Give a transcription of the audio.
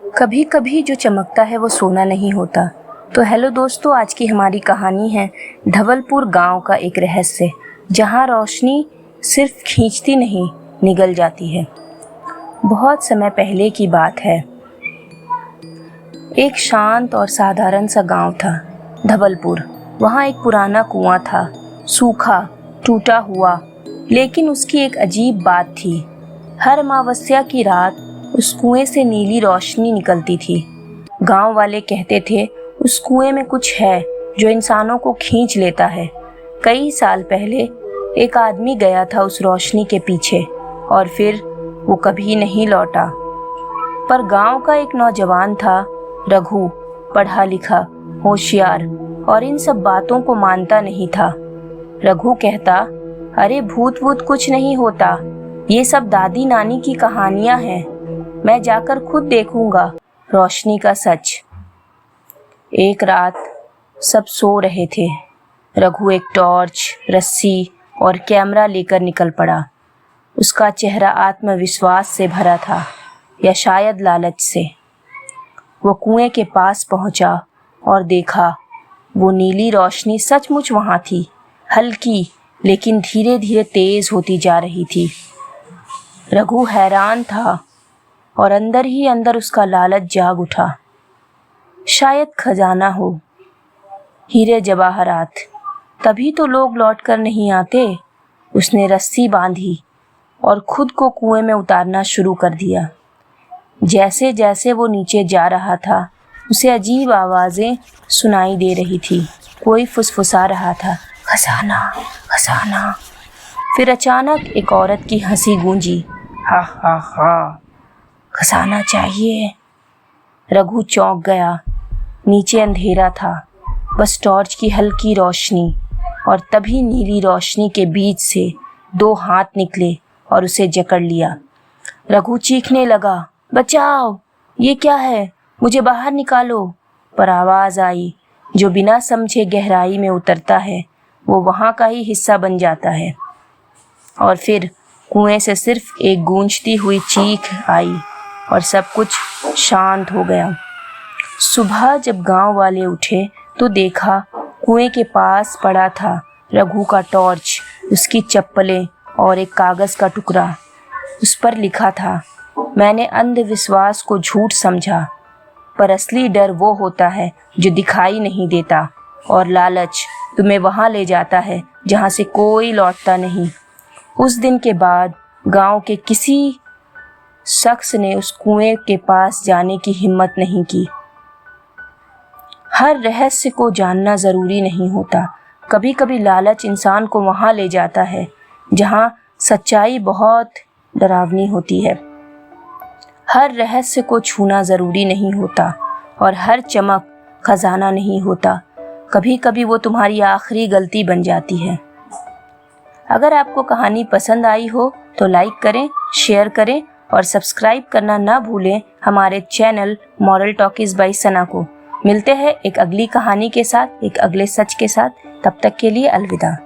कभी कभी जो चमकता है वो सोना नहीं होता। तो हेलो दोस्तों, आज की हमारी कहानी है धवलपुर गांव का एक रहस्य, जहां रोशनी सिर्फ खींचती नहीं, निगल जाती है। बहुत समय पहले की बात है। एक शांत और साधारण सा गांव था, धवलपुर। वहां एक पुराना कुआं था, सूखा, टूटा हुआ, लेकिन उसकी एक अजीब बात थी। हर अमावस्या की रात उस कुएं से नीली रोशनी निकलती थी। गांव वाले कहते थे उस कुएं में कुछ है जो इंसानों को खींच लेता है। कई साल पहले एक आदमी गया था उस रोशनी के पीछे और फिर वो कभी नहीं लौटा। पर गांव का एक नौजवान था, रघु, पढ़ा लिखा, होशियार, और इन सब बातों को मानता नहीं था। रघु कहता, अरे भूत वूत कुछ नहीं होता, ये सब दादी नानी की कहानियां हैं, मैं जाकर खुद देखूंगा रोशनी का सच। एक रात सब सो रहे थे। रघु एक टॉर्च, रस्सी और कैमरा लेकर निकल पड़ा। उसका चेहरा आत्मविश्वास से भरा था, या शायद लालच से। वो कुएं के पास पहुंचा और देखा, वो नीली रोशनी सचमुच वहां थी, हल्की लेकिन धीरे धीरे तेज होती जा रही थी। रघु हैरान था और अंदर ही अंदर उसका लालच जाग उठा। शायद खजाना हो, हीरे जवाहरात, तभी तो लोग लौट कर नहीं आते। उसने रस्सी बांधी और खुद को कुएं में उतारना शुरू कर दिया। जैसे जैसे वो नीचे जा रहा था, उसे अजीब आवाजें सुनाई दे रही थी। कोई फुसफुसा रहा था, खजाना, खजाना। फिर अचानक एक औरत की हंसी गूंजी, हा हा हा, खजाना चाहिए। रघु चौंक गया। नीचे अंधेरा था, बस टॉर्च की हल्की रोशनी, और तभी नीली रोशनी के बीच से दो हाथ निकले और उसे जकड़ लिया। रघु चीखने लगा, बचाओ, ये क्या है, मुझे बाहर निकालो। पर आवाज आई, जो बिना समझे गहराई में उतरता है वो वहां का ही हिस्सा बन जाता है। और फिर कुएं से सिर्फ एक गूंजती हुई चीख आई और सब कुछ शांत हो गया। सुबह जब गांव वाले उठे तो देखा, कुएं के पास पड़ा था रघु का टॉर्च, उसकी चप्पलें और एक कागज का टुकड़ा। उस पर लिखा था, मैंने अंधविश्वास को झूठ समझा, पर असली डर वो होता है जो दिखाई नहीं देता, और लालच तुम्हें वहां ले जाता है जहां से कोई लौटता नहीं। उस दिन के बाद गांव के किसी शख्स ने उस कुएं के पास जाने की हिम्मत नहीं की। हर रहस्य को जानना जरूरी नहीं होता। कभी कभी लालच इंसान को वहां ले जाता है जहां सच्चाई बहुत डरावनी होती है। हर रहस्य को छूना जरूरी नहीं होता, और हर चमक खजाना नहीं होता। कभी कभी वो तुम्हारी आखिरी गलती बन जाती है। अगर आपको कहानी पसंद आई हो तो लाइक करें, शेयर करें और सब्सक्राइब करना ना भूलें हमारे चैनल मॉरल टॉकीज बाय सना को। मिलते हैं एक अगली कहानी के साथ, एक अगले सच के साथ। तब तक के लिए अलविदा।